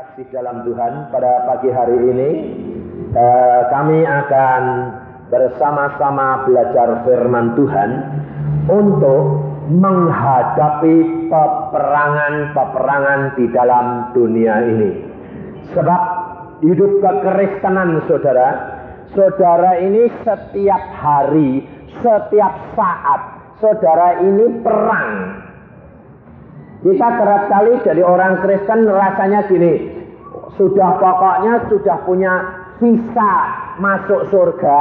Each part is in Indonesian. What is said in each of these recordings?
kasih dalam Tuhan, pada pagi hari ini kami akan bersama-sama belajar firman Tuhan untuk menghadapi peperangan-peperangan di dalam dunia ini. Sebab hidup kekristenan saudara ini setiap hari, setiap saat, saudara ini perang. Kita kerap kali jadi orang Kristen rasanya gini, pokoknya sudah punya visa masuk surga,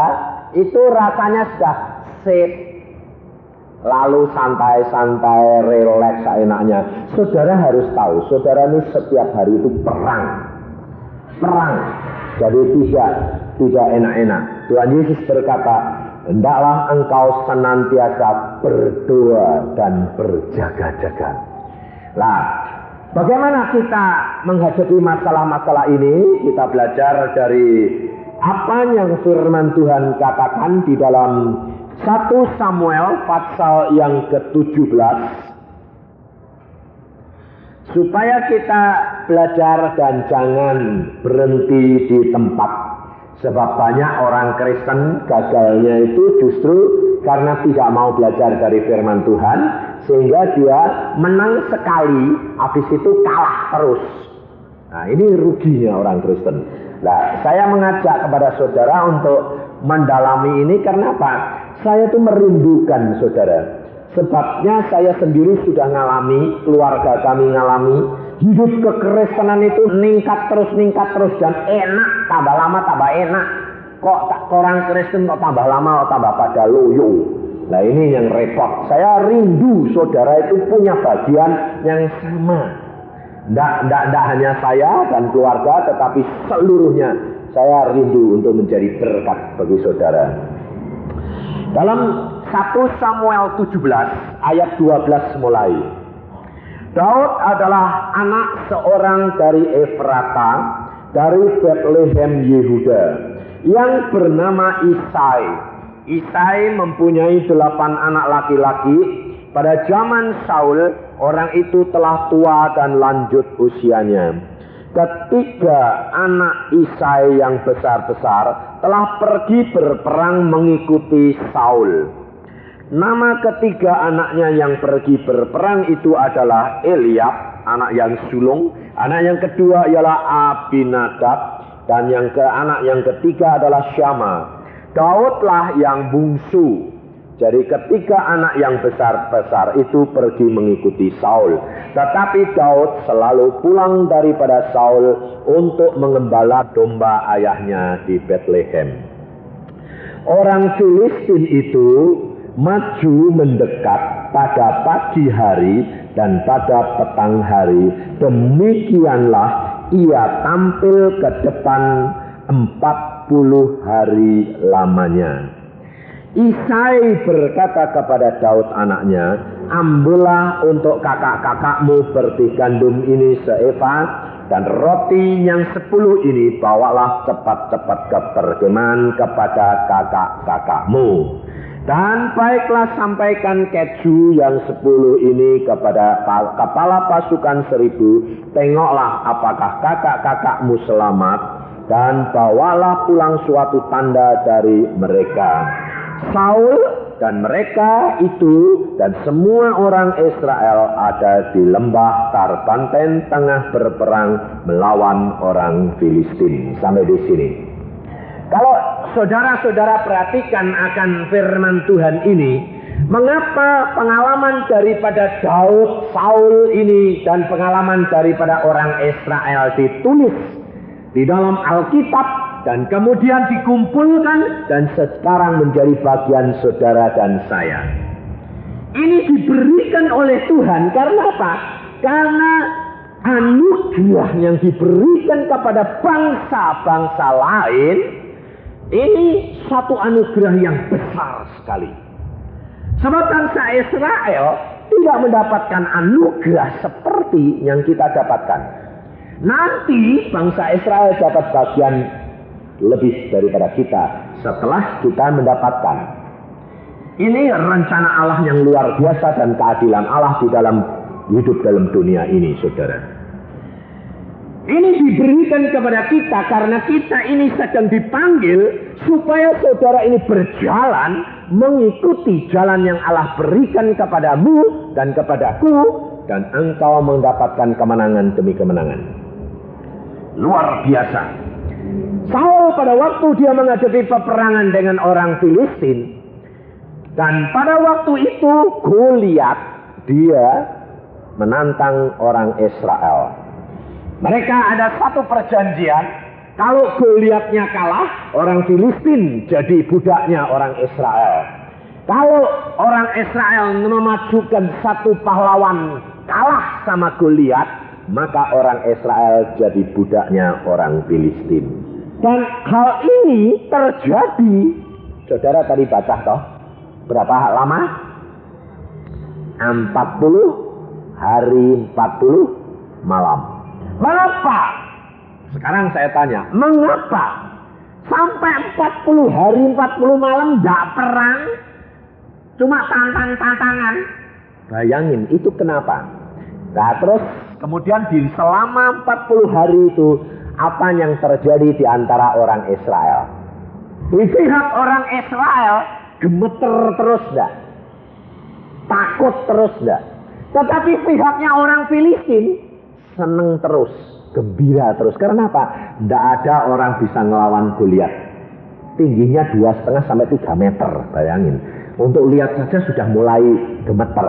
itu rasanya sudah sip, lalu santai-santai, relax enaknya. Saudara harus tahu, saudara ini setiap hari itu perang, jadi tidak enak-enak. Tuhan Yesus berkata, hendaklah engkau senantiasa berdoa dan berjaga-jaga. Nah, bagaimana kita menghadapi masalah-masalah ini? Kita belajar dari apa yang firman Tuhan katakan di dalam 1 Samuel pasal yang ke-17. Supaya kita belajar dan jangan berhenti di tempat. Sebab banyak orang Kristen gagalnya itu justru karena tidak mau belajar dari firman Tuhan, sehingga dia menang sekali, habis itu kalah terus. Nah, ini ruginya orang Kristen. Nah, saya mengajak kepada saudara untuk mendalami ini karena apa? Saya itu merindukan saudara. Sebabnya saya sendiri sudah ngalami, keluarga kami ngalami, hidup kekristenan itu meningkat terus dan enak, tambah lama tambah enak. Kok orang Kristen kok tambah lama tambah pada loyo. Nah, ini yang repot. Saya rindu saudara itu punya bagian yang sama. Tidak hanya saya dan keluarga, tetapi seluruhnya saya rindu untuk menjadi berkat bagi saudara. Dalam 1 Samuel 17 ayat 12 mulai. Daud adalah anak seorang dari Efrata, dari Bethlehem Yehuda, yang bernama Isai. Isai mempunyai 8 anak laki-laki. Pada zaman Saul, orang itu telah tua dan lanjut usianya. Ketiga anak Isai yang besar-besar telah pergi berperang mengikuti Saul. Nama ketiga anaknya yang pergi berperang itu adalah Eliab, anak yang sulung. Anak yang kedua ialah Abinadab, dan anak yang ketiga adalah Syama. Daudlah yang bungsu. Jadi ketiga anak yang besar-besar itu pergi mengikuti Saul. Tetapi Daud selalu pulang daripada Saul untuk mengembala domba ayahnya di Bethlehem. Orang Filistin itu maju mendekat pada pagi hari dan pada petang hari. Demikianlah ia tampil ke depan 40 hari lamanya. Isai berkata kepada Daud anaknya, ambillah untuk kakak-kakakmu berti gandum ini seefah, dan roti yang 10 ini bawalah cepat-cepat ke perkemahan kepada kakak-kakakmu. Dan baiklah sampaikan keju yang 10 ini kepada kepala pasukan 1000. Tengoklah apakah kakak-kakakmu selamat, dan bawalah pulang suatu tanda dari mereka. Saul dan mereka itu dan semua orang Israel ada di lembah Tarbanten tengah berperang melawan orang Filistin. Sampai di sini. Kalau saudara-saudara perhatikan akan firman Tuhan ini, mengapa pengalaman daripada Daud, Saul ini dan pengalaman daripada orang Israel ditulis di dalam Alkitab dan kemudian dikumpulkan dan sekarang menjadi bagian saudara dan saya. Ini diberikan oleh Tuhan karena apa? Karena anugerah yang diberikan kepada bangsa-bangsa lain ini satu anugerah yang besar sekali. Sebab bangsa Israel tidak mendapatkan anugerah seperti yang kita dapatkan. Nanti bangsa Israel dapat bagian lebih daripada kita setelah kita mendapatkan. Ini rencana Allah yang luar biasa dan keadilan Allah di dalam hidup dalam dunia ini, saudara. Ini diberikan kepada kita karena kita ini sedang dipanggil supaya saudara ini berjalan mengikuti jalan yang Allah berikan kepadamu dan kepadaku, dan engkau mendapatkan kemenangan demi kemenangan. Luar biasa. Saul pada waktu dia menghadapi peperangan dengan orang Filistin, dan pada waktu itu Goliat dia menantang orang Israel. Mereka ada satu perjanjian, kalau Goliatnya kalah, orang Filistin jadi budaknya orang Israel. Kalau orang Israel memajukan satu pahlawan kalah sama Goliat, maka orang Israel jadi budaknya orang Filistin. Dan hal ini terjadi, saudara tadi baca toh, berapa lama? 40 hari 40 malam. Mengapa? Sekarang saya tanya, mengapa sampai 40 hari 40 malam tidak perang? Cuma tantang-tantangan. Bayangin itu kenapa? Nah terus kemudian di selama 40 hari itu apa yang terjadi di antara orang Israel? Di pihak orang Israel gemeter terus dah, takut terus dah. Tetapi pihaknya orang Filistin seneng terus, gembira terus. Karena apa? Tidak ada orang bisa ngelawan Goliat. Tingginya 2,5 sampai 3 meter. Bayangin. Untuk lihat saja sudah mulai gemeter.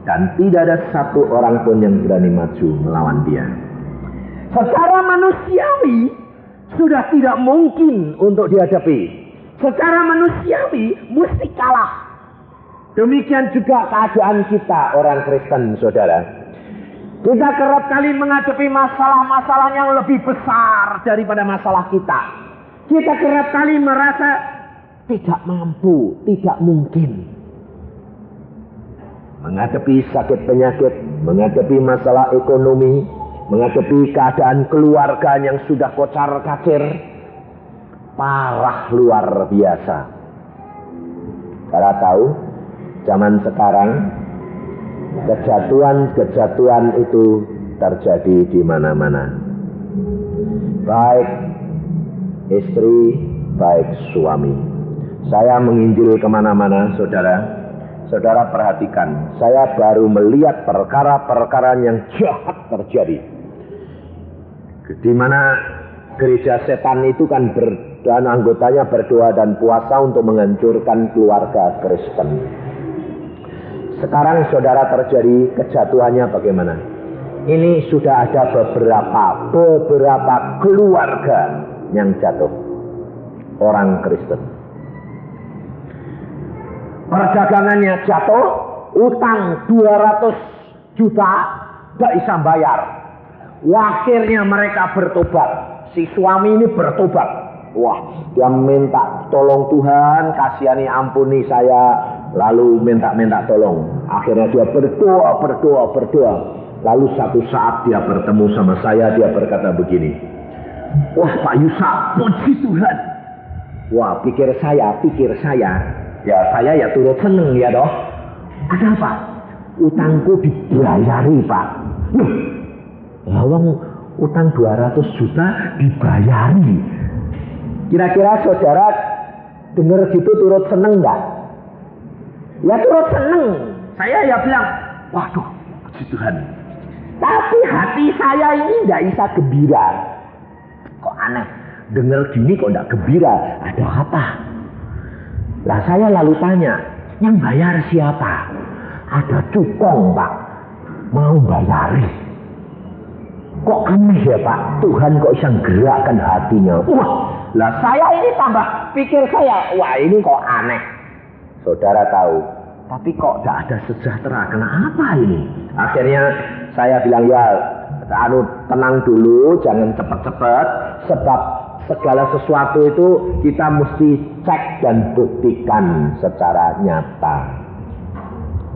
Dan tidak ada satu orang pun yang berani maju melawan dia. Secara manusiawi sudah tidak mungkin untuk dihadapi. Secara manusiawi mesti kalah. Demikian juga keadaan kita orang Kristen, saudara. Kita kerap kali menghadapi masalah-masalah yang lebih besar daripada masalah kita. Kita kerap kali merasa tidak mampu, tidak mungkin. Menghadapi sakit penyakit, menghadapi masalah ekonomi, menghadapi keadaan keluarga yang sudah kocar-kacir, parah luar biasa. Kita tahu, zaman sekarang kejatuhan itu terjadi di mana-mana. Baik istri, baik suami. Saya menginjil kemana-mana, saudara. Saudara perhatikan, saya baru melihat perkara-perkara yang jahat terjadi. Di mana gereja setan itu kan dan anggotanya berdoa dan puasa untuk menghancurkan keluarga Kristen. Sekarang saudara terjadi kejatuhannya bagaimana? Ini sudah ada beberapa keluarga yang jatuh. Orang Kristen. Perdagangannya jatuh, utang 200 juta tidak bisa bayar. Akhirnya mereka bertobat. Si suami ini bertobat. Wah, dia minta tolong Tuhan, kasihani, ampuni saya. Lalu minta tolong. Akhirnya dia berdoa. Lalu satu saat dia bertemu sama saya, dia berkata begini. Wah Pak Yusa, puji Tuhan. Wah pikir saya. Ya saya ya turut seneng ya doh. Ada apa? Utangku dibayari Pak. Lawang utang 200 juta dibayari. Kira-kira saudara dengar gitu turut seneng enggak? Ya turut seneng. Saya ya bilang, waduh, puji Tuhan. Tapi hati saya ini tidak bisa gembira. Kok aneh? Dengar gini kok tidak gembira? Ada apa? Lah saya lalu tanya, yang bayar siapa? Ada cukong Pak, mau bayari. Kok aneh ya Pak? Tuhan kok bisa gerakkan hatinya. Wah, lah saya ini tambah pikir saya, wah ini kok aneh. Saudara tahu, tapi kok tidak ada sejahtera. Kenapa ini? Akhirnya saya bilang ya, tenang dulu, jangan cepat-cepat, sebab segala sesuatu itu kita mesti cek dan buktikan secara nyata.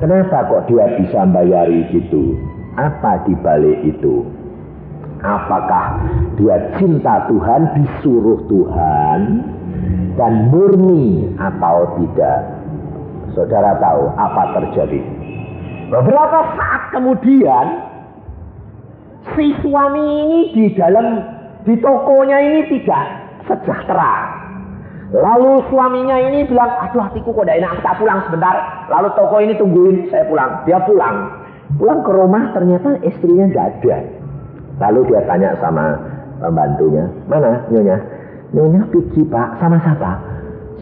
Kenapa kok dia bisa bayari gitu? Apa di balik itu? Apakah dia cinta Tuhan, disuruh Tuhan, dan murni atau tidak? Saudara tahu apa terjadi? Beberapa saat kemudian Si suami ini di tokonya ini tidak sejahtera. Lalu suaminya ini bilang, aduh hatiku kok tidak enak, kita pulang sebentar. Lalu toko ini tungguin, saya pulang. Dia pulang ke rumah, ternyata istrinya nggak ada. Lalu dia tanya sama pembantunya, mana Nyonya? Nyonya pergi Pak, sama siapa?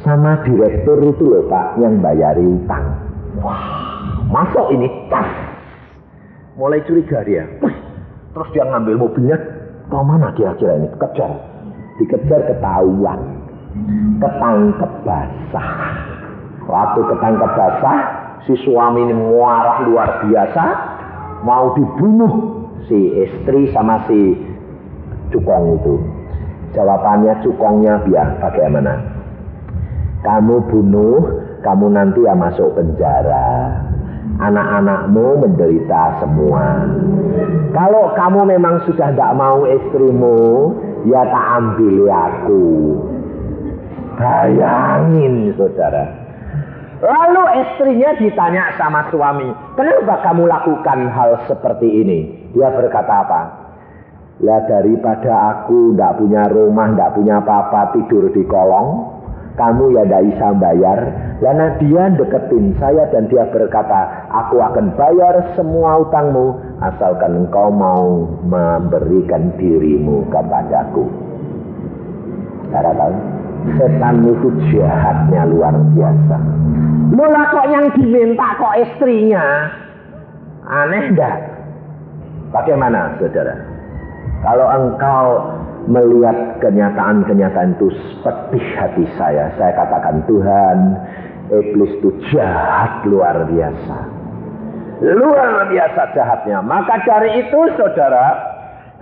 Sama direktur itu loh Pak, yang bayari utang. Wah, masuk ini, tas. Mulai curiga dia. Terus dia ngambil mobilnya, ke mana kira-kira ini? Dikejar ketahuan. Ketangkep basah. Waktu ketangkep basah, si suami ini marah luar biasa, mau dibunuh si istri sama si cukong itu. Jawabannya cukongnya biar bagaimana? Kamu bunuh, kamu nanti ya masuk penjara. Anak-anakmu menderita semua. Kalau kamu memang sudah tidak mau istrimu, ya tak ambil aku. Bayangin saudara. Lalu istrinya ditanya sama suami, kenapa kamu lakukan hal seperti ini? Dia berkata apa? Ya daripada aku tidak punya rumah, tidak punya apa-apa, tidur di kolong, kamu ya tidak bisa bayar. Karena dia deketin saya dan dia berkata, aku akan bayar semua utangmu asalkan engkau mau memberikan dirimu kepadaku. Saudara tahu? Setan itu jahatnya luar biasa. Loh kok yang diminta kok istrinya? Aneh enggak? Bagaimana saudara? Kalau engkau melihat kenyataan-kenyataan itu pedih hati saya katakan Tuhan, iblis itu jahat luar biasa. Luar biasa jahatnya. Maka dari itu saudara,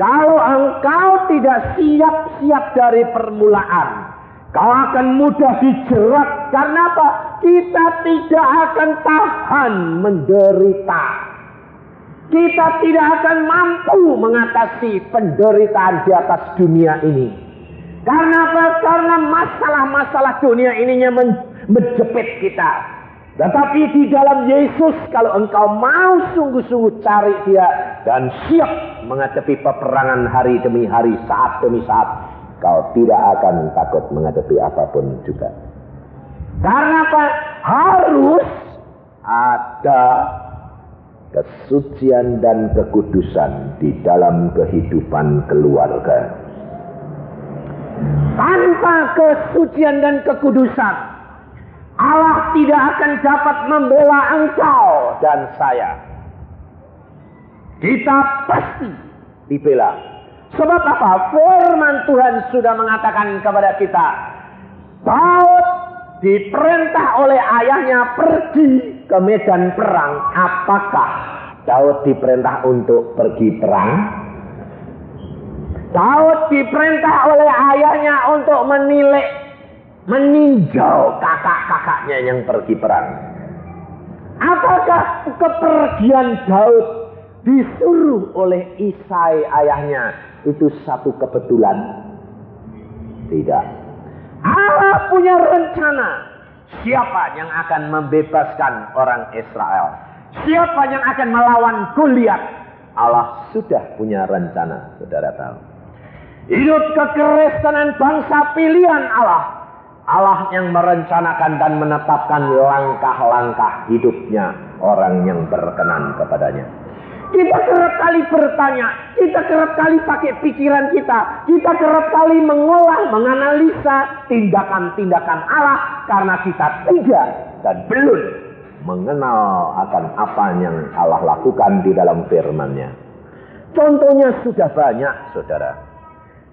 kalau engkau tidak siap-siap dari permulaan, kau akan mudah dijerat. Karena apa? Kita tidak akan tahan menderita. Kita tidak akan mampu mengatasi penderitaan di atas dunia ini. Karena apa? Karena masalah-masalah dunia ininya menjepit kita. Tetapi di dalam Yesus, kalau engkau mau sungguh-sungguh cari Dia dan siap menghadapi peperangan hari demi hari, saat demi saat, kau tidak akan takut menghadapi apapun juga. Karena apa? Harus ada kesucian dan kekudusan di dalam kehidupan keluarga. Tanpa kesucian dan kekudusan, Allah tidak akan dapat membela engkau dan saya. Kita pasti dibela. Sebab apa? Firman Tuhan sudah mengatakan kepada kita, Daud diperintah oleh ayahnya pergi ke medan perang. Apakah Daud diperintah untuk pergi perang? Daud diperintah oleh ayahnya untuk meninjau kakak-kakaknya yang pergi perang. Apakah kepergian Daud disuruh oleh Isai ayahnya itu satu kebetulan? Tidak. Allah punya rencana. Siapa yang akan membebaskan orang Israel? Siapa yang akan melawan Goliat? Allah sudah punya rencana, saudara tahu. Hidup kekristenan bangsa pilihan Allah. Allah yang merencanakan dan menetapkan langkah-langkah hidupnya orang yang berkenan kepadanya. Kita kerap kali bertanya, kita kerap kali pakai pikiran kita kerap kali mengolah, menganalisa tindakan-tindakan Allah karena kita tidak dan belum mengenal akan apa yang Allah lakukan di dalam firman-Nya. Contohnya sudah banyak, saudara.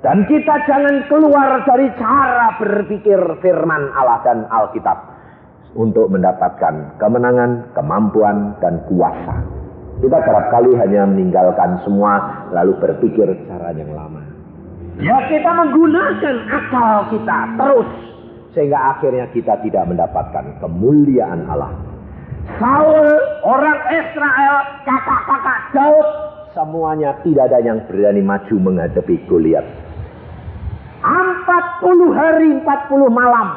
Dan kita jangan keluar dari cara berpikir firman Allah dan Alkitab untuk mendapatkan kemenangan, kemampuan, dan kuasa. Kita kerap kali hanya meninggalkan semua lalu berpikir cara yang lama. Ya, kita menggunakan akal kita terus sehingga akhirnya kita tidak mendapatkan kemuliaan Allah. Saul, orang Israel, kakak-kakak Daud, semuanya tidak ada yang berani maju menghadapi Goliat. 40 hari 40 malam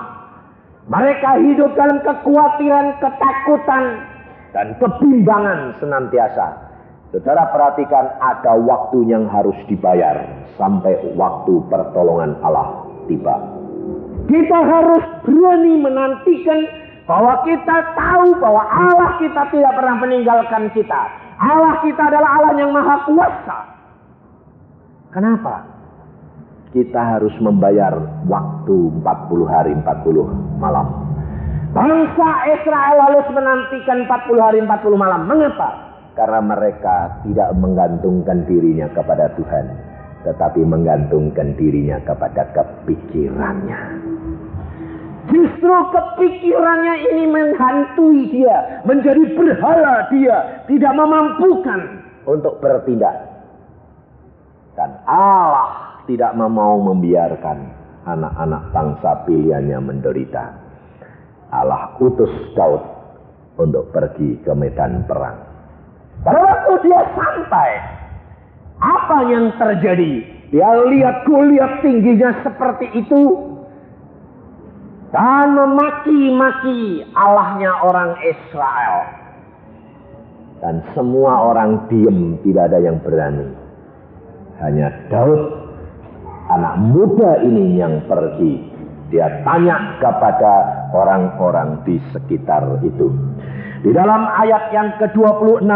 mereka hidup dalam kekhawatiran, ketakutan, dan kebimbangan senantiasa. Saudara perhatikan, ada waktu yang harus dibayar sampai waktu pertolongan Allah tiba. Kita harus berani menantikan bahwa kita tahu bahwa Allah kita tidak pernah meninggalkan kita. Allah kita adalah Allah yang maha kuasa. Kenapa? Kita harus membayar waktu 40 hari 40 malam. Bangsa Israel harus menantikan 40 hari 40 malam. Mengapa? Karena mereka tidak menggantungkan dirinya kepada Tuhan, tetapi menggantungkan dirinya kepada kepikirannya. Justru kepikirannya ini menghantui dia, menjadi berhala dia, tidak memampukan untuk bertindak. Dan Allah tidak mau membiarkan anak-anak bangsa pilihannya menderita. Allah utus Daud untuk pergi ke medan perang. Pada waktu dia sampai, apa yang terjadi? Dia lihat Goliat tingginya seperti itu dan memaki-maki Allahnya orang Israel. Dan semua orang diam, tidak ada yang berani. Hanya Daud, anak muda ini yang pergi. Dia tanya kepada orang-orang di sekitar itu. Di dalam ayat yang ke-26,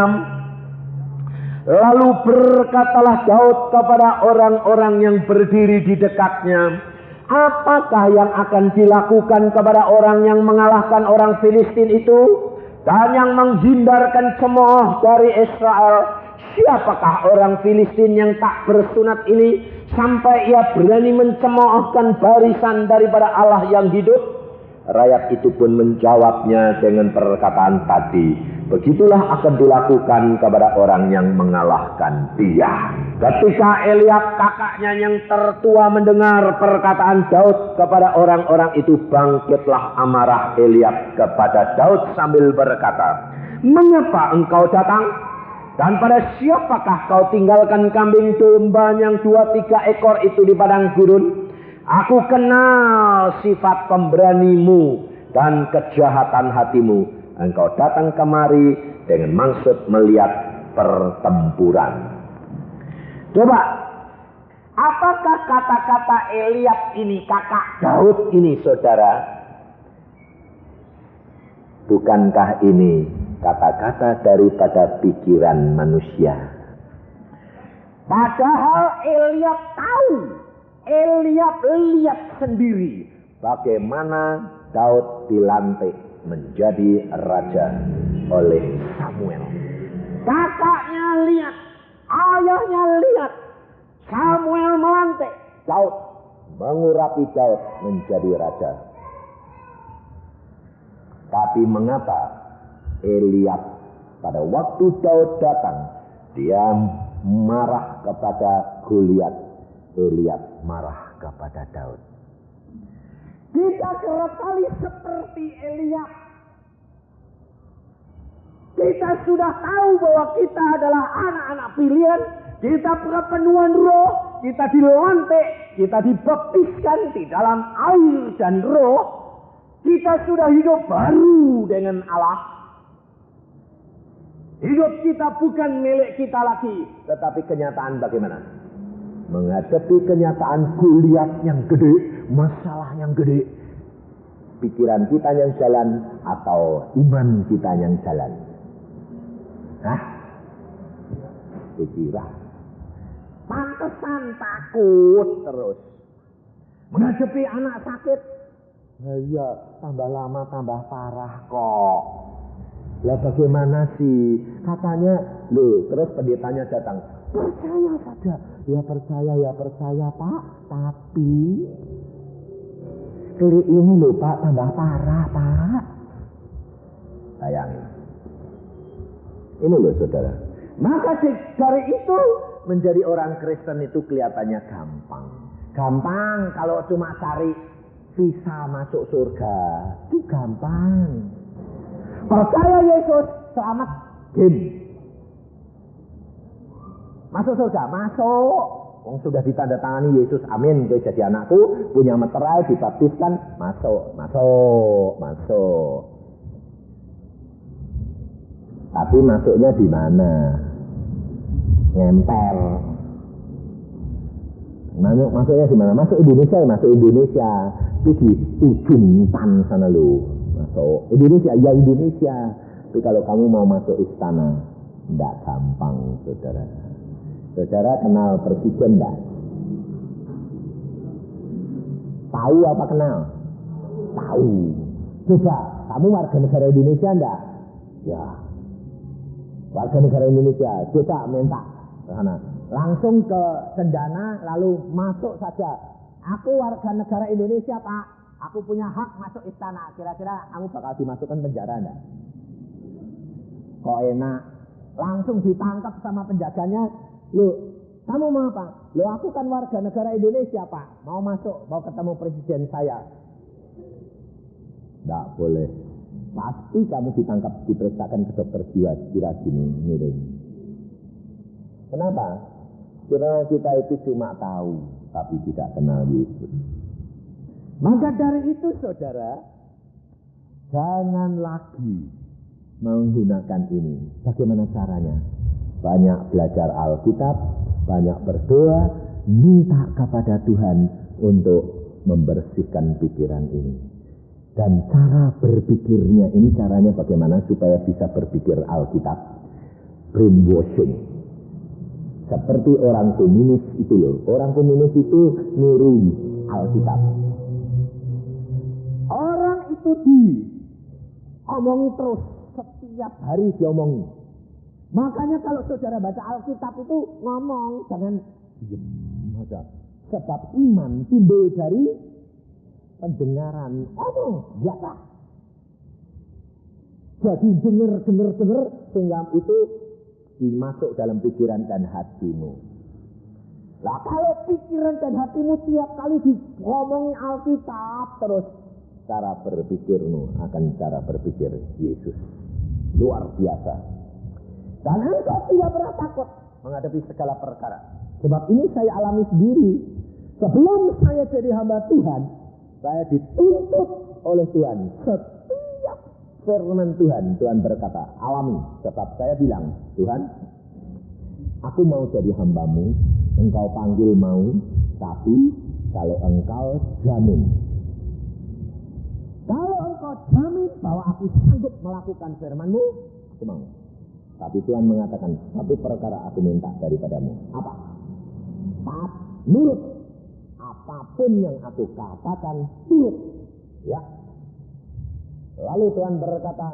lalu berkatalah Daud kepada orang-orang yang berdiri di dekatnya, apakah yang akan dilakukan kepada orang yang mengalahkan orang Filistin itu dan yang menghindarkan cemooh dari Israel? Siapakah orang Filistin yang tak bersunat ini sampai ia berani mencemoohkan barisan daripada Allah yang hidup? Rakyat itu pun menjawabnya dengan perkataan tadi. Begitulah akan dilakukan kepada orang yang mengalahkan dia. Ketika Eliab kakaknya yang tertua mendengar perkataan Daud kepada orang-orang itu, bangkitlah amarah Eliab kepada Daud sambil berkata, mengapa engkau datang? Dan pada siapakah kau tinggalkan kambing domba yang 2-3 ekor itu di padang gurun? Aku kenal sifat pemberanimu dan kejahatan hatimu. Engkau datang kemari dengan maksud melihat pertempuran. Coba, apakah kata-kata Eliab ini, kakak Daud ini, saudara? Bukankah ini kata-kata daripada pikiran manusia? Padahal Eliab tahu. Eliab lihat sendiri bagaimana Daud dilantik menjadi raja oleh Samuel. Kakaknya lihat, ayahnya lihat, Samuel melantik Daud, mengurapi Daud menjadi raja. Tapi mengapa Eliab pada waktu Daud datang, dia marah kepada Goliat? Eliab marah kepada Daud. Kita kerap-kali seperti Eliab. Kita sudah tahu bahwa kita adalah anak-anak pilihan. Kita perpenuhan roh. Kita dilantik. Kita dibaptiskan di dalam air dan roh. Kita sudah hidup baru dengan Allah. Hidup kita bukan milik kita lagi. Tetapi kenyataan bagaimana? Menghadapi kenyataan Goliat yang gede, masalah yang gede, pikiran kita yang jalan atau iman kita yang jalan? Hah? Pikiran. Pantesan takut terus. Menghadapi anak sakit, iya, tambah lama tambah parah kok. Lah bagaimana sih? Katanya, terus pendetanya datang. Percaya saja. Ya percaya Pak. Tapi kali ini loh Pak, tambah parah Pak. Bayangin. Ini loh saudara. Maka dari itu menjadi orang Kristen itu kelihatannya gampang. Gampang kalau cuma cari visa masuk surga. Itu gampang. Percaya Yesus, selamat, game. Masuk surga, masuk. Wong sudah ditandatangani Yesus, amin, kowe jadi anakku, punya meterai, dibaptiskan, masuk. Tapi masuknya di mana? ngemper. Masuknya gimana? Masuk Indonesia ya masuk Indonesia. Itu di ujung tan sana lo. Masuk Indonesia ya Indonesia. Tapi kalau kamu mau masuk istana, tidak gampang, saudara. Saudara kenal presiden enggak? Tahu apa kenal? Tahu. Coba, kamu warga negara Indonesia enggak? Ya. Warga negara Indonesia. Coba minta ke sana. Langsung ke cendana lalu masuk saja. Aku warga negara Indonesia, Pak. Aku punya hak masuk istana. Kira-kira kamu bakal dimasukkan penjara enggak? Kok enak? Langsung ditangkap sama penjaganya. Loh, kamu mau apa? Loh, aku kan warga negara Indonesia, Pak. Mau masuk, mau ketemu presiden saya. Tidak boleh. Pasti kamu ditangkap, diperiksakan ke dokter jiwa. Kira gini, miring. Kenapa? Karena kita itu cuma tahu, tapi tidak kenal Yesus. Maka dari itu, saudara, jangan lagi menggunakan ini. Bagaimana caranya? Banyak belajar Alkitab, banyak berdoa, minta kepada Tuhan untuk membersihkan pikiran ini. Dan cara berpikirnya ini caranya bagaimana supaya bisa berpikir Alkitab? Brainwashing. Seperti orang komunis itu loh. Orang komunis itu niru Alkitab. Orang itu diomongi terus. Setiap hari diomongi. Makanya kalau saudara baca Alkitab itu ngomong, jangan diam saja. Sebab iman timbul dari pendengaran. Omong, biasa. Jadi dengar sehingga itu dimasuk dalam pikiran dan hatimu. Lah kalau pikiran dan hatimu tiap kali diomongi Alkitab terus, cara berpikirmu akan cara berpikir Yesus. Luar biasa. Dan engkau tidak pernah takut menghadapi segala perkara. Sebab ini saya alami sendiri. Sebelum saya jadi hamba Tuhan, saya dituntut oleh Tuhan. Setiap firman Tuhan, Tuhan berkata, alami. Sebab saya bilang, Tuhan, aku mau jadi hambamu. Engkau panggil mau, tapi kalau engkau jamin. Kalau engkau jamin bahwa aku sanggup melakukan firman-Mu, aku mau. Tapi Tuhan mengatakan, satu perkara aku minta daripadamu. Apa? Taat, nurut. Apapun yang aku katakan, nurut. Ya. Lalu Tuhan berkata,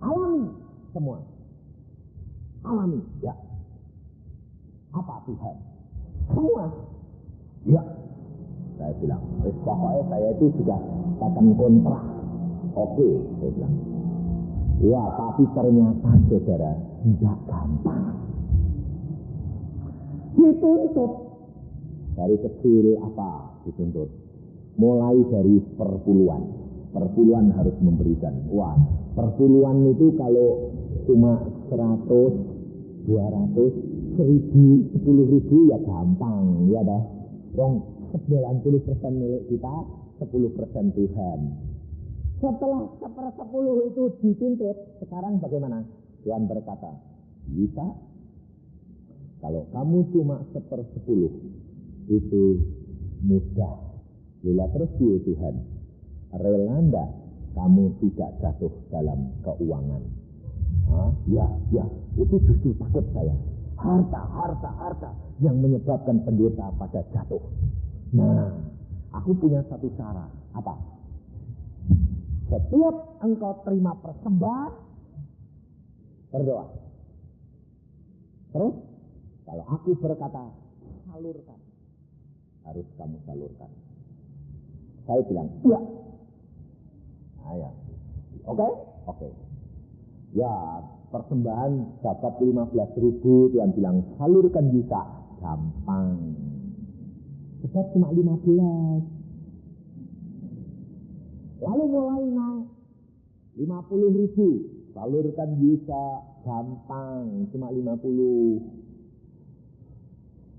alami semua. Alami, ya. Apa Tuhan? Semua. Ya. Saya bilang, pokoknya saya itu sudah akan kontrak. Oke, saya bilang. Ya, tapi ternyata saudara tidak gampang. Dituntut. Dari kecil apa dituntut? Mulai dari perpuluhan. Perpuluhan harus memberikan. Wah, perpuluhan itu kalau cuma 100, 200, 1000, 10.000 ya gampang, ya dah. Dong 90% milik kita, 10% Tuhan. Setelah 1/10 itu dituntut, sekarang bagaimana? Tuhan berkata, bisa. Kalau kamu cuma 1/10, itu mudah. Lila terus ya Tuhan. Rela enggak kamu tidak jatuh dalam keuangan? Ya, itu justru takut saya. Harta yang menyebabkan pendeta pada jatuh. Nah, aku punya satu cara. Apa? Setiap engkau terima persembahan, berdoa. Terus, kalau aku berkata, salurkan. Harus kamu salurkan. Saya bilang, iya. Nah, ya. Oke. Ya, persembahan dapat 15.000, Tuhan bilang, salurkan bisa. Gampang. Sebab cuma 15. Lalu mulai naik 50.000, salurkan bisa, gampang, cuma 50.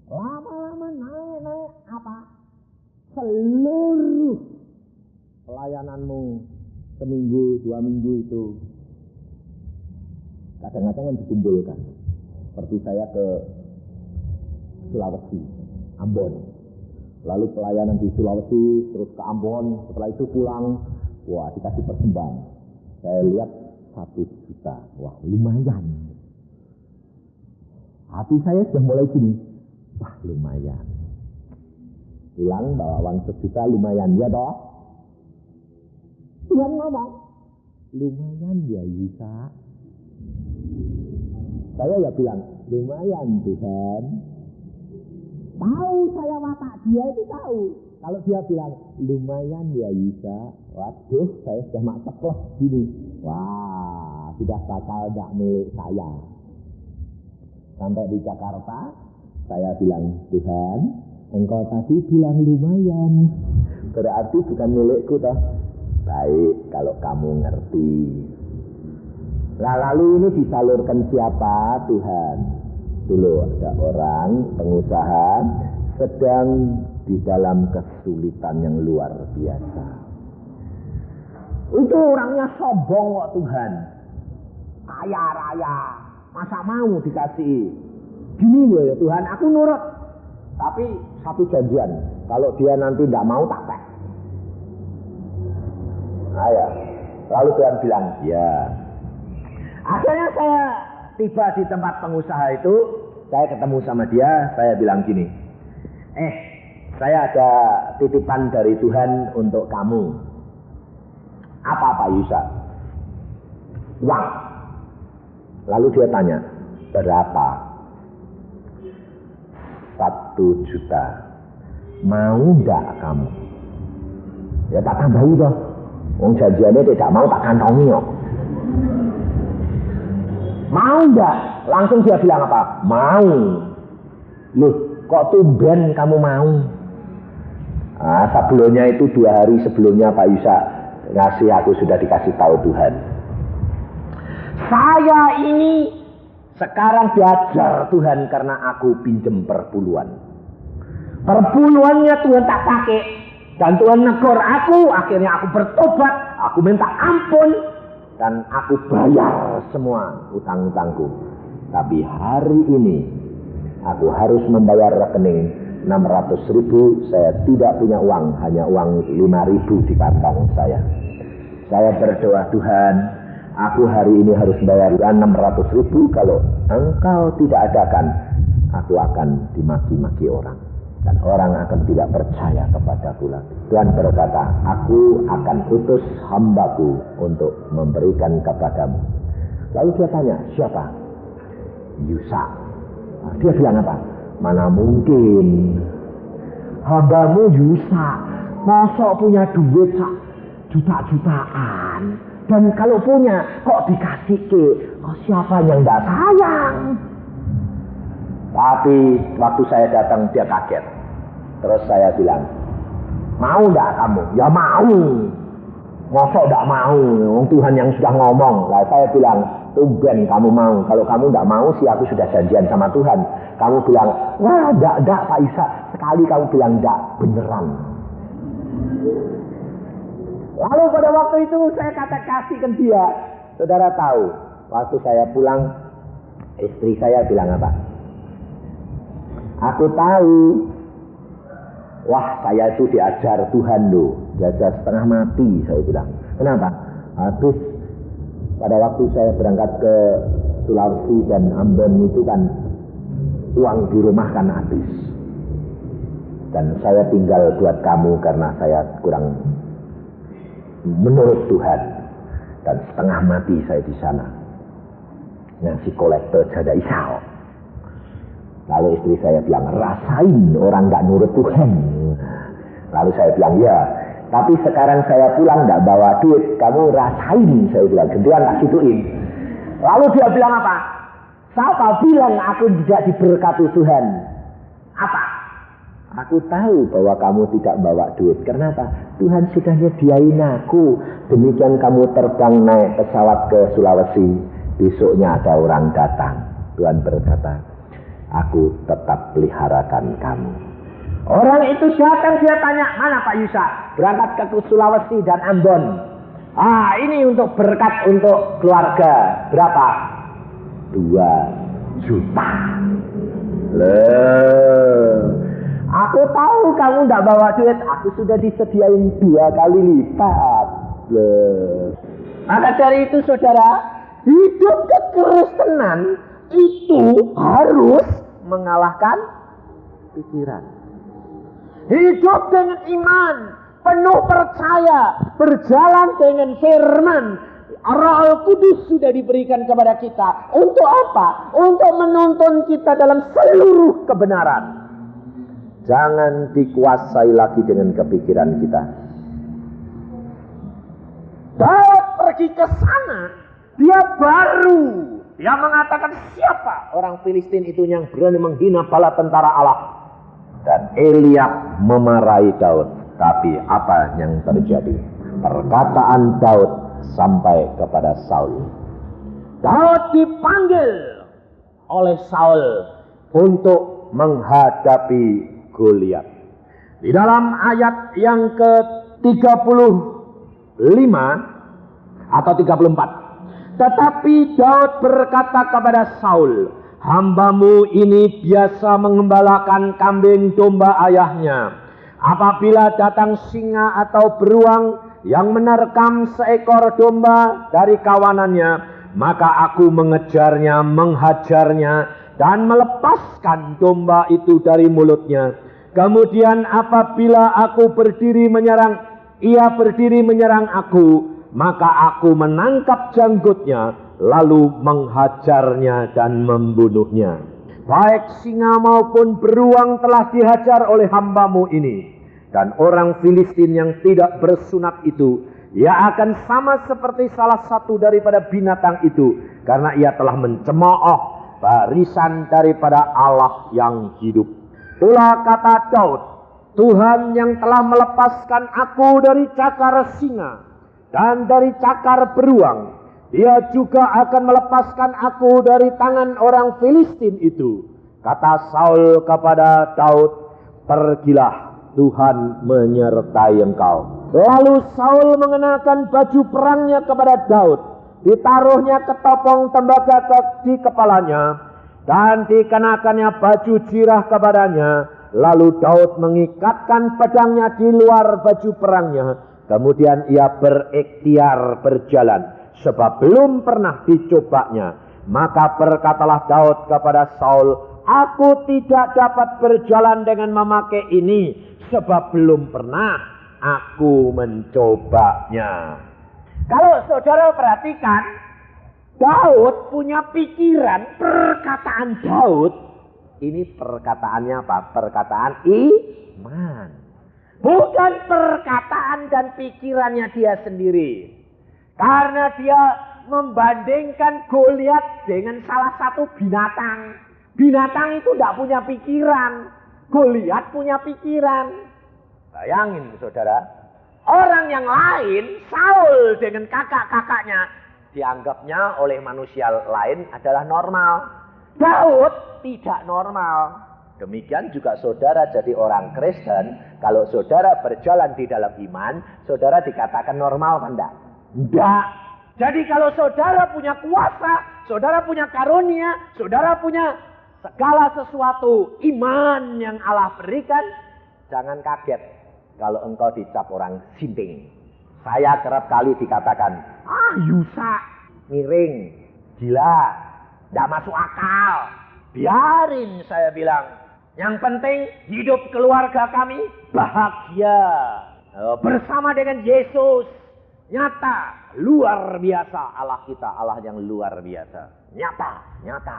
Lama-lama naik apa? Seluruh pelayananmu seminggu, 2 minggu itu kadang-kadang kan dikumpulkan. Seperti saya ke Sulawesi, Ambon. Lalu pelayanan di Sulawesi, terus ke Ambon, setelah itu pulang, wah dikasih persembahan. Saya lihat 1 juta, wah lumayan. Hati saya sudah mulai gini, wah lumayan. Pulang bawa uang 1 juta lumayan, ya toh? Tuhan ngomong, lumayan ya Yusa. Saya ya bilang, lumayan Tuhan. Tahu saya watak dia itu tahu. Kalau dia bilang, lumayan ya Yusa. Waduh, saya sudah masak loh gini. Wah, sudah bakal gak milik saya. Sampai di Jakarta, saya bilang, Tuhan, engkau tadi bilang lumayan. Berarti bukan milikku toh. Baik, kalau kamu ngerti. Nah, lalu ini disalurkan siapa? Tuhan. Dulu ada orang pengusaha sedang di dalam kesulitan yang luar biasa. Itu orangnya sombong kok Tuhan. Kaya raya, masa mau dikasih? Gini loh ya Tuhan, aku nurut. Tapi satu janjian, kalau dia nanti tidak mau tak tek. Ayah. Lalu Tuhan bilang, ya. Akhirnya saya tiba di tempat pengusaha itu, saya ketemu sama dia, saya bilang gini, saya ada titipan dari Tuhan untuk kamu. Apa Pak Yusa? Uang. Lalu dia tanya, berapa? 1 juta. Mau enggak kamu? Ya tak tambahi toh. Wong janjiannya tidak mau tak kantongi kok. Mau enggak? Langsung dia bilang apa? Mau. Loh, kok tumben kamu mau? Nah, sebelumnya itu 2 hari sebelumnya Pak Yusa ngasih aku sudah dikasih tahu Tuhan. Saya ini sekarang diajar Tuhan karena aku pinjem perpuluhan. Perpuluhannya Tuhan tak pakai. Dan Tuhan negor aku, akhirnya aku bertobat, aku minta ampun. Dan aku bayar semua utang-utangku. Tapi hari ini aku harus membayar rekening 600.000. Saya tidak punya uang, hanya uang 5.000 di kantong saya. Saya berdoa, Tuhan, aku hari ini harus bayar 600.000. Kalau engkau tidak adakan, aku akan dimaki-maki orang. Dan orang akan tidak percaya kepadaku lagi. Tuhan berkata, aku akan utus hambaku untuk memberikan kepadamu. Lalu dia tanya, siapa? Yusa. Dia bilang apa? Mana mungkin hambamu Yusa masa punya duit juta-jutaan. Dan kalau punya kok dikasih ke siapa yang tidak sayang? Tapi waktu saya datang dia kaget. Terus saya bilang, mau enggak kamu? Ya mau. Masa enggak mau? Tuhan yang sudah ngomong. Lah saya bilang, tumben kamu mau. Kalau kamu enggak mau sih aku sudah janjian sama Tuhan. Kamu bilang, wah enggak Pak Isa. Sekali kamu bilang enggak, beneran. Lalu pada waktu itu saya kasihkan dia. Saudara tahu, waktu saya pulang, istri saya bilang apa? Aku tahu, wah saya itu diajar Tuhan loh, diajar setengah mati saya bilang. Kenapa? Habis pada waktu saya berangkat ke Sulawesi dan Ambon itu kan uang di rumah kan habis. Dan saya tinggal buat kamu karena saya kurang menurut Tuhan. Dan setengah mati saya di sana. Ngasih kolektor jada isau. Lalu istri saya bilang, rasain orang gak nurut Tuhan. Lalu saya bilang, ya. Tapi sekarang saya pulang gak bawa duit. Kamu rasain, saya bilang. Genduan tak situin. Lalu dia bilang apa? Siapa bilang aku tidak diberkati Tuhan? Apa? Aku tahu bahwa kamu tidak bawa duit. Kenapa? Tuhan sudah nyediain aku. Demikian kamu terbang naik pesawat ke Sulawesi. Besoknya ada orang datang. Tuhan berkata, aku tetap peliharakan kamu. Orang itu datang, dia tanya, mana Pak Yusa? Berangkat ke Sulawesi dan Ambon. Ini untuk berkat untuk keluarga. Berapa? 2 juta. Aku tahu kamu tidak bawa duit, aku sudah disediain 2 kali lipat. Maka dari itu saudara, hidup kekristenan itu harus mengalahkan pikiran. Hidup dengan iman, penuh percaya, berjalan dengan firman. Roh Kudus sudah diberikan kepada kita. Untuk apa? Untuk menuntun kita dalam seluruh kebenaran. Jangan dikuasai lagi dengan kepikiran kita. Daud pergi ke sana, dia mengatakan, siapa orang Filistin itu yang berani menghina bala tentara Allah? Dan Eliab memarahi Daud. Tapi apa yang terjadi? Perkataan Daud sampai kepada Saul. Daud dipanggil oleh Saul untuk menghadapi Goliat. Di dalam ayat yang ke-35 atau 34. Tetapi Daud berkata kepada Saul, hambamu ini biasa mengembalakan kambing domba ayahnya. Apabila datang singa atau beruang yang menerkam seekor domba dari kawanannya, maka aku mengejarnya, menghajarnya, dan melepaskan domba itu dari mulutnya. Kemudian apabila aku berdiri menyerang, ia berdiri menyerang aku, maka aku menangkap janggutnya, lalu menghajarnya dan membunuhnya. Baik singa maupun beruang telah dihajar oleh hambamu ini. Dan orang Filistin yang tidak bersunat itu, ia akan sama seperti salah satu daripada binatang itu, karena ia telah mencemooh barisan daripada Allah yang hidup. Itulah kata Daud, Tuhan yang telah melepaskan aku dari cakar singa dan dari cakar beruang, dia juga akan melepaskan aku dari tangan orang Filistin itu. Kata Saul kepada Daud, pergilah, Tuhan menyertai engkau. Lalu Saul mengenakan baju perangnya kepada Daud, ditaruhnya ketopong tembaga di kepalanya, dan dikenakannya baju jirah kepadanya. Lalu Daud mengikatkan pedangnya di luar baju perangnya. Kemudian ia berikhtiar berjalan, sebab belum pernah dicobanya. Maka berkatalah Daud kepada Saul, aku tidak dapat berjalan dengan memakai ini, sebab belum pernah aku mencobanya. Kalau saudara perhatikan, Daud punya pikiran, perkataan Daud, ini perkataannya apa? Perkataan iman. Bukan perkataan dan pikirannya dia sendiri. Karena dia membandingkan Goliat dengan salah satu binatang. Binatang itu tidak punya pikiran. Goliat punya pikiran. Bayangin saudara, orang yang lain, Saul dengan kakak-kakaknya, dianggapnya oleh manusia lain adalah normal. Daud tidak normal. Demikian juga saudara jadi orang Kristen, kalau saudara berjalan di dalam iman, saudara dikatakan normal kan enggak? Enggak. Jadi kalau saudara punya kuasa, saudara punya karunia, saudara punya segala sesuatu iman yang Allah berikan, jangan kaget kalau engkau dicap orang sinting. Saya kerap kali dikatakan, Yusa, miring, gila, tidak masuk akal. Biarin, saya bilang. Yang penting hidup keluarga kami bahagia. Bersama dengan Yesus. Nyata, luar biasa Allah kita, Allah yang luar biasa. Nyata.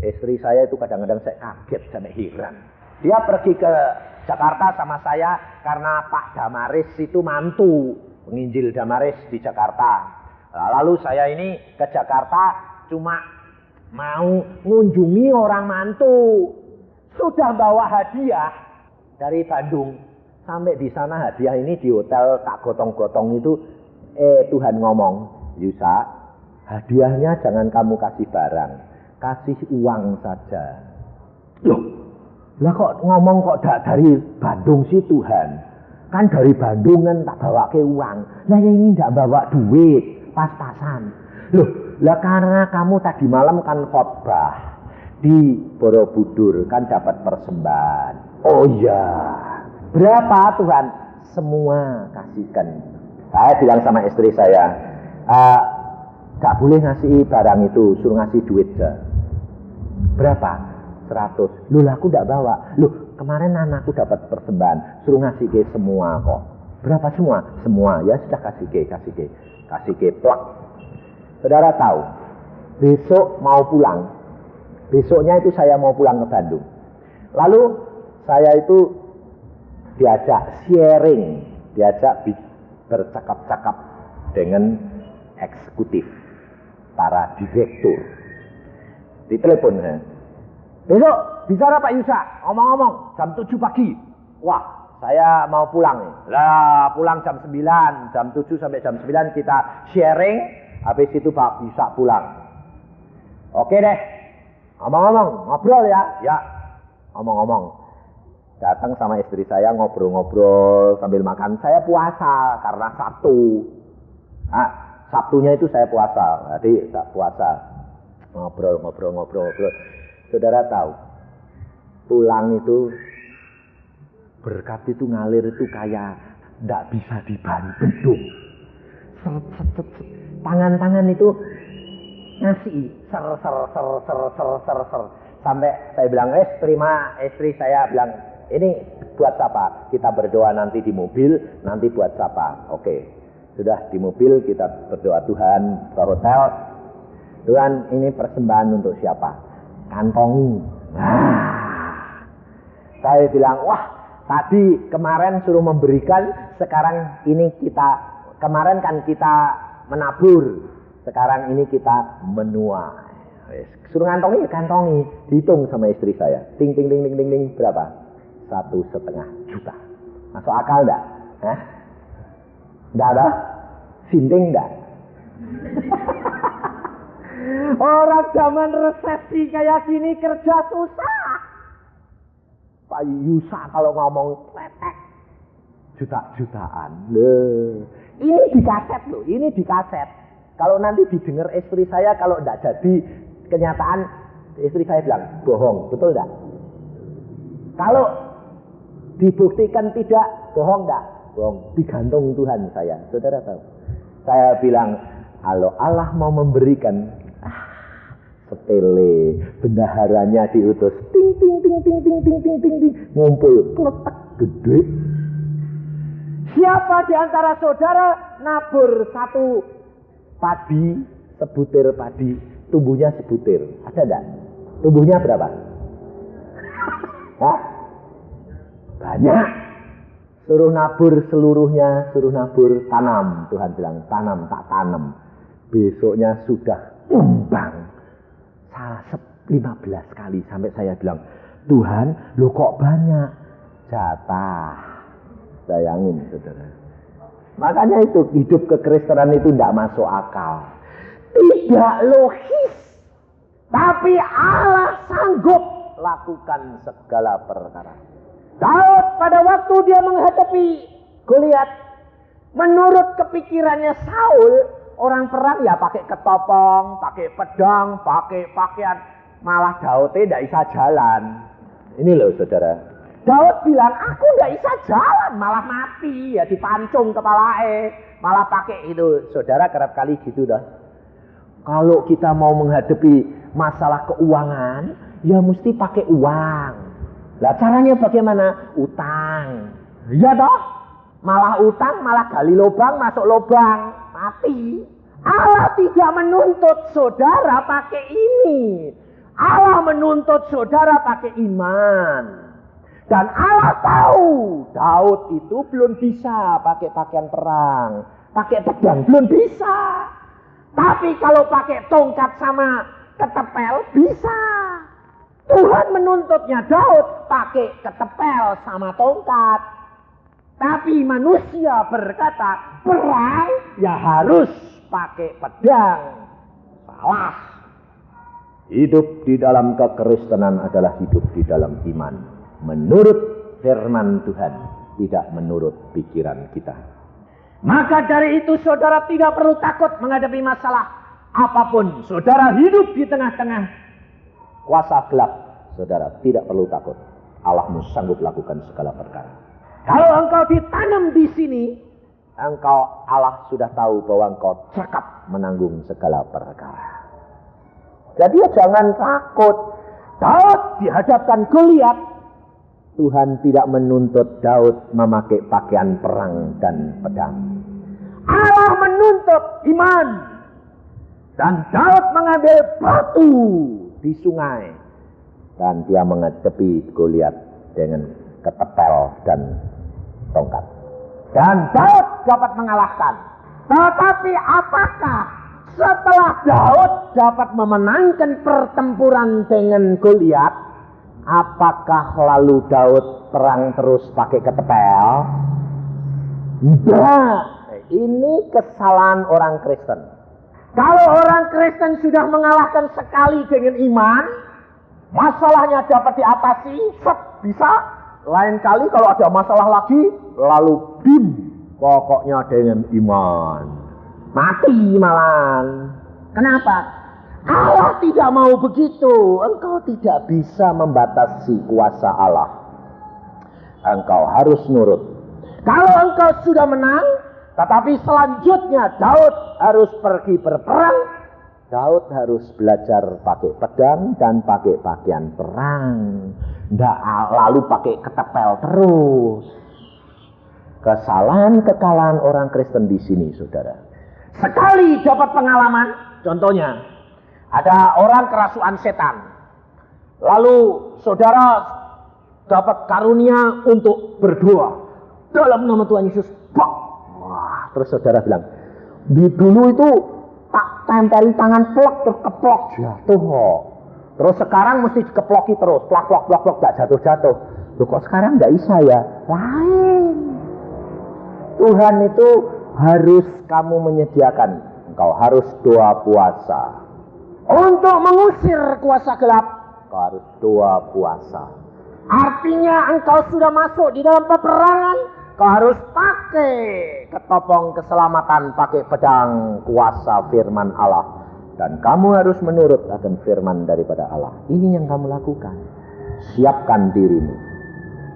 Istri saya itu kadang-kadang saya kaget sampai heran. Dia pergi ke Jakarta sama saya karena Pak Damaris itu mantu penginjil Damaris di Jakarta. Lalu saya ini ke Jakarta cuma mau mengunjungi orang mantu. Sudah bawa hadiah dari Bandung. Sampai di sana hadiah ini di hotel tak gotong-gotong itu. Tuhan ngomong, Yusa, hadiahnya jangan kamu kasih barang. Kasih uang saja. Loh, lah kok ngomong kok dari Bandung sih Tuhan? Kan dari Bandung kan tak bawa ke uang. Lah yang ini tidak bawa duit, pas-pasan. Loh, lah karena kamu tadi malam kan khotbah. di Borobudur kan dapat persembahan. Oh iya, berapa Tuhan? Semua kasihkan. Saya bilang sama istri saya, gak boleh ngasih barang itu, suruh ngasih duit aja. Berapa? 100. Loh aku gak bawa. Loh kemarin anakku dapat persembahan, suruh ngasih ke semua kok. Berapa semua? Semua. Ya sudah kasih ke plak. Saudara tahu, besok mau pulang. Besoknya itu saya mau pulang ke Bandung. Lalu saya itu diajak sharing, diajak bercakap-cakap dengan eksekutif, para direktur. Ditelepon, besok bicara Pak Yusa, ngomong-ngomong jam 7 pagi. Wah, saya mau pulang nih. Lah, pulang jam 9, jam 7 sampai jam 9 kita sharing, habis itu Pak Yusa pulang. Oke deh. Ngomong-ngomong, ngobrol ya. Ya, ngomong-ngomong. Datang sama istri saya ngobrol-ngobrol sambil makan. Saya puasa karena Sabtu. Sabtunya itu saya puasa. Jadi tak puasa. Ngobrol. Saudara tahu, pulang itu berkat itu ngalir itu kayak nggak bisa dibendung. Tangan-tangan itu ngasih ser. Sampai saya bilang, terima. Istri saya bilang, ini buat siapa? Kita berdoa nanti di mobil, nanti buat siapa? Oke, sudah di mobil kita berdoa, Tuhan, ke hotel, Tuhan ini persembahan untuk siapa? Kantongi. Saya bilang, wah tadi kemarin suruh memberikan, sekarang ini kemarin kan kita menabur, sekarang ini kita menuai. Suruh kantongi, dihitung sama istri saya. Ting, berapa? 1,5 juta. Masuk akal enggak? Enggak ada? Sinting enggak? Orang zaman resesi kayak gini kerja susah. Pak Yusa kalau ngomong letek juta-jutaan. Ini di kaset. Kalau nanti didengar istri saya, kalau enggak jadi kenyataan, istri saya bilang bohong, betul enggak? Kalau dibuktikan tidak, bohong enggak? Bohong, digantung Tuhan saya. Saudara tahu, saya bilang kalau Allah mau memberikan, sepele, bendaharanya diutus, ting, ngumpul, kletek, gede. Siapa di antara saudara nabur satu padi, sebutir padi, tumbuhnya sebutir, ada enggak? Tumbuhnya berapa? Banyak. Suruh nabur seluruhnya, suruh nabur, tanam. Tuhan bilang, tanam, tak tanam. Besoknya sudah tumbang. 15 kali. Sampai saya bilang, Tuhan, lo kok banyak? Jatah. Bayangin, saudara. Makanya itu, hidup kekristenan itu tidak masuk akal. Tidak logis. Tapi Allah sanggup lakukan segala perkara. Daud pada waktu dia menghadapi Goliat, menurut kepikirannya Saul, orang perang ya pakai ketopong, pakai pedang, pakai pakaian. Malah Daud tidak bisa jalan. Ini loh saudara. Daud bilang, aku tidak bisa jalan, malah mati. Ya dipancung kepalae, malah pakai itu. Saudara kerap kali gitu dah. Kalau kita mau menghadapi masalah keuangan, ya mesti pakai uang. Lah caranya bagaimana? Utang. Iya toh? Malah utang, malah gali lubang, masuk lubang, mati. Allah tidak menuntut saudara pakai ini. Allah menuntut saudara pakai iman. Dan Allah tahu Daud itu belum bisa pakai pakaian perang, pakai pedang belum bisa. Tapi kalau pakai tongkat sama ketepel bisa. Tuhan menuntutnya Daud pakai ketepel sama tongkat. Tapi manusia berkata, perang ya harus pakai pedang. Salah. Hidup di dalam kekristenan adalah hidup di dalam iman. Menurut firman Tuhan, tidak menurut pikiran kita. Maka dari itu saudara tidak perlu takut menghadapi masalah apapun. Saudara hidup di tengah-tengah kuasa gelap, saudara, tidak perlu takut. Allahmu sanggup lakukan segala perkara. Kalau engkau ditanam di sini, Allah sudah tahu bahwa engkau cakap menanggung segala perkara. Jadi jangan takut. Daud dihadapkan Goliat, Tuhan tidak menuntut Daud memakai pakaian perang dan pedang. Allah menuntut iman. Dan Daud mengambil batu di sungai. Dan dia menghadapi Goliat dengan ketepel dan tongkat. Dan Daud dapat mengalahkan. Tetapi apakah setelah Daud dapat memenangkan pertempuran dengan Goliat, apakah lalu Daud perang terus pakai ketepel? Tidak. Ini kesalahan orang Kristen. Kalau orang Kristen sudah mengalahkan sekali dengan iman, masalahnya dapat diatasi, bisa. Lain kali kalau ada masalah lagi, lalu bim, pokoknya dengan iman. Mati malah. Kenapa? Allah tidak mau begitu. Engkau tidak bisa membatasi kuasa Allah. Engkau harus nurut. Kalau engkau sudah menang, tetapi selanjutnya Daud harus pergi berperang, Daud harus belajar pakai pedang dan pakai pakaian perang. Tidak lalu pakai ketepel terus. Kekalahan orang Kristen di sini, saudara. Sekali dapat pengalaman, contohnya, ada orang kerasukan setan. Lalu saudara dapat karunia untuk berdoa dalam nama Tuhan Yesus. Wah, terus saudara bilang, dulu itu tak tempeli tangan plek terus keplok jatuh kok. Terus sekarang mesti dikeploki terus, plak gak jatuh. Loh kok sekarang gak bisa ya? Lain. Tuhan itu harus kamu menyediakan. Engkau harus doa puasa. Untuk mengusir kuasa gelap, engkau harus doa puasa. Artinya engkau sudah masuk di dalam peperangan, engkau harus pakai ketopong keselamatan, pakai pedang kuasa firman Allah. Dan kamu harus menurut akan firman daripada Allah. Ini yang kamu lakukan. Siapkan dirimu.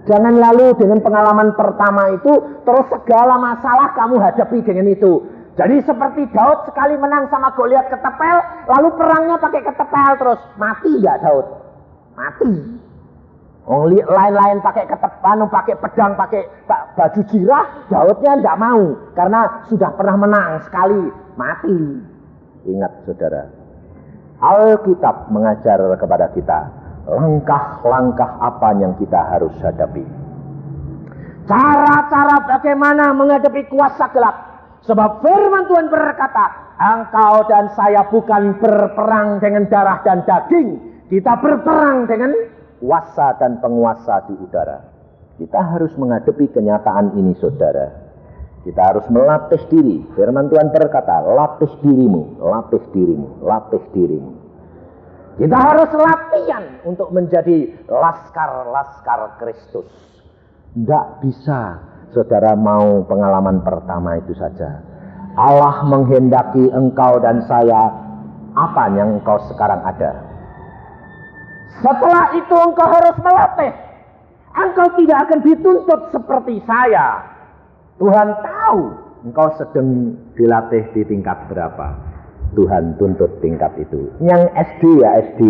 Jangan lalu dengan pengalaman pertama itu, terus segala masalah kamu hadapi dengan itu. Jadi seperti Daud sekali menang sama Goliat ketepel, lalu perangnya pakai ketepel terus. Mati gak Daud? Mati. Lain-lain pakai ketepel, pakai pedang, pakai baju jirah, Daudnya tidak mau. Karena sudah pernah menang sekali, mati. Ingat saudara, Alkitab mengajar kepada kita langkah-langkah apa yang kita harus hadapi. Cara-cara bagaimana menghadapi kuasa gelap. Sebab firman Tuhan berkata, engkau dan saya bukan berperang dengan darah dan daging. Kita berperang dengan kuasa dan penguasa di udara. Kita harus menghadapi kenyataan ini saudara. Kita harus melatih diri. Firman Tuhan berkata, latih dirimu, latih dirimu, latih dirimu. Kita harus latihan untuk menjadi laskar-laskar Kristus. Tidak bisa, saudara mau pengalaman pertama itu saja. Allah menghendaki engkau dan saya apa yang engkau sekarang ada. Setelah itu engkau harus melatih. Engkau tidak akan dituntut seperti saya. Tuhan tahu engkau sedang dilatih di tingkat berapa. Tuhan tuntut tingkat itu. Yang SD ya SD,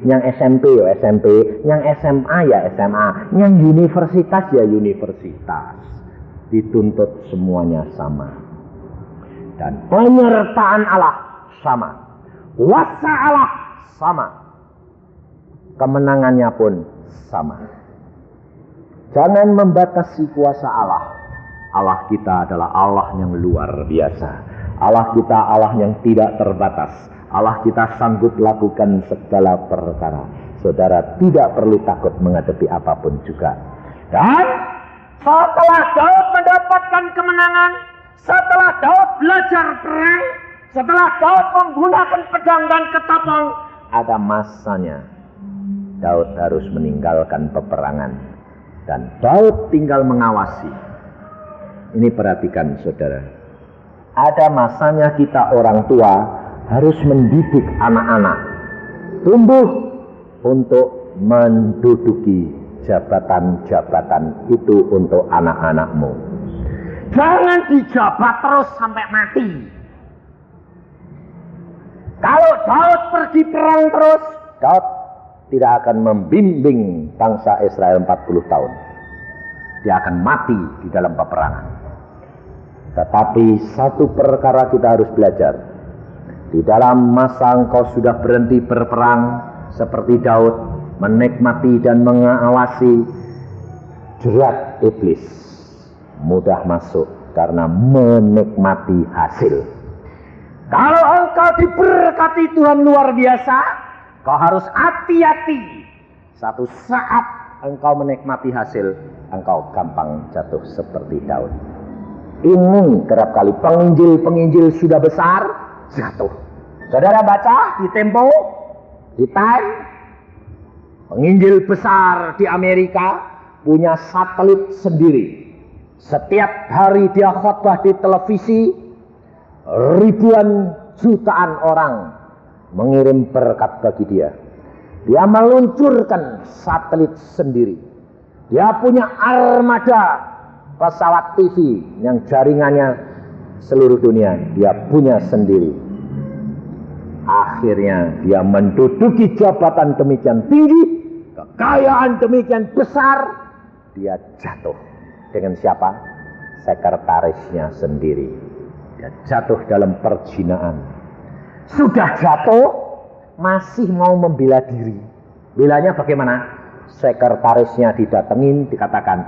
yang SMP ya SMP, yang SMA ya SMA, yang universitas ya universitas. Dituntut semuanya sama. Dan penyertaan Allah sama. Kuasa Allah sama. Kemenangannya pun sama. Jangan membatasi kuasa Allah. Allah kita adalah Allah yang luar biasa. Allah kita Allah yang tidak terbatas. Allah kita sanggup lakukan segala perkara. Saudara tidak perlu takut menghadapi apapun juga. Dan setelah Daud mendapatkan kemenangan, setelah Daud belajar perang, setelah Daud menggunakan pedang dan ketopong, ada masanya Daud harus meninggalkan peperangan. Dan Daud tinggal mengawasi. Ini perhatikan saudara. Ada masanya kita orang tua harus mendidik anak-anak. Tumbuh untuk menduduki jabatan-jabatan itu untuk anak-anakmu. Jangan dijabat terus sampai mati. Kalau Daud pergi perang terus, Daud tidak akan membimbing bangsa Israel 40 tahun. Dia akan mati di dalam peperangan. Tetapi satu perkara kita harus belajar. Di dalam masa engkau sudah berhenti berperang seperti Daud, menikmati dan mengawasi, jerat iblis mudah masuk karena menikmati hasil. Kalau engkau diberkati Tuhan luar biasa, kau harus hati-hati. Satu saat engkau menikmati hasil, engkau gampang jatuh seperti Daud. Ini kerap kali penginjil sudah besar, jatuh. Saudara baca di Tempo, di Time, penginjil besar di Amerika punya satelit sendiri. Setiap hari dia khotbah di televisi, ribuan jutaan orang mengirim berkat bagi dia. Dia meluncurkan satelit sendiri. Dia punya armada pesawat TV yang jaringannya seluruh dunia. Dia punya sendiri. Akhirnya dia menduduki jabatan demikian tinggi, kekayaan demikian besar, dia jatuh. Dengan siapa? Sekretarisnya sendiri. Dia jatuh dalam perzinaan. Sudah jatuh, masih mau membela diri. Belanya bagaimana? Sekretarisnya didatengin, dikatakan,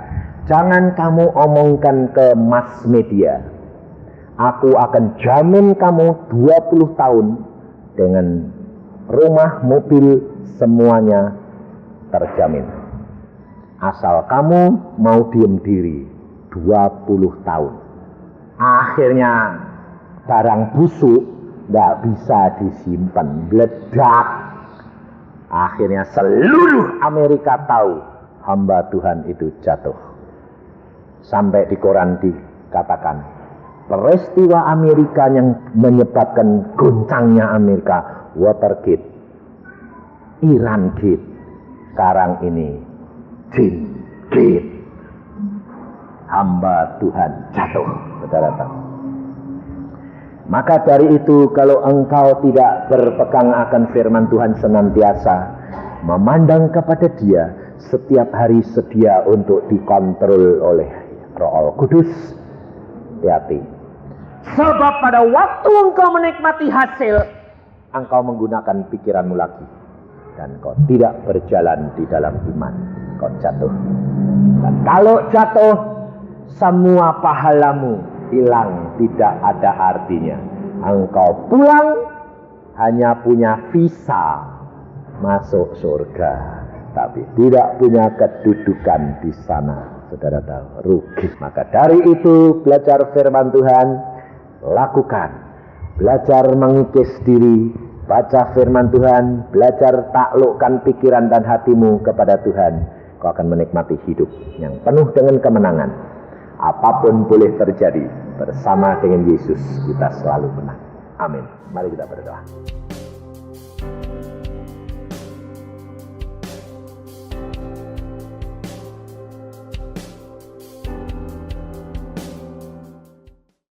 jangan kamu omongkan ke mass media. Aku akan jamin kamu 20 tahun dengan rumah, mobil, semuanya terjamin. Asal kamu mau diem diri 20 tahun. Akhirnya barang busuk tidak bisa disimpan, meledak. Akhirnya seluruh Amerika tahu hamba Tuhan itu jatuh. Sampai di koran dikatakan, peristiwa Amerika yang menyebabkan goncangnya Amerika, Watergate, Iran Gate, sekarang ini Jin Gate. Hamba Tuhan jatuh, saudara tahu. Maka dari itu, kalau engkau tidak berpegang akan firman Tuhan senantiasa, memandang kepada Dia, setiap hari sedia untuk dikontrol oleh Roh Kudus, hati-hati. Sebab pada waktu engkau menikmati hasil, engkau menggunakan pikiranmu lagi, dan kau tidak berjalan di dalam iman, kau jatuh. Dan kalau jatuh, semua pahalamu hilang, tidak ada artinya. Engkau pulang hanya punya visa masuk surga, tapi tidak punya kedudukan di sana. Saudara tahu, rugi. Maka dari itu, belajar firman Tuhan, lakukan. Belajar mengikis diri, baca firman Tuhan, belajar taklukkan pikiran dan hatimu kepada Tuhan. Kau akan menikmati hidup yang penuh dengan kemenangan. Apapun boleh terjadi, bersama dengan Yesus kita selalu menang. Amin. Mari kita berdoa.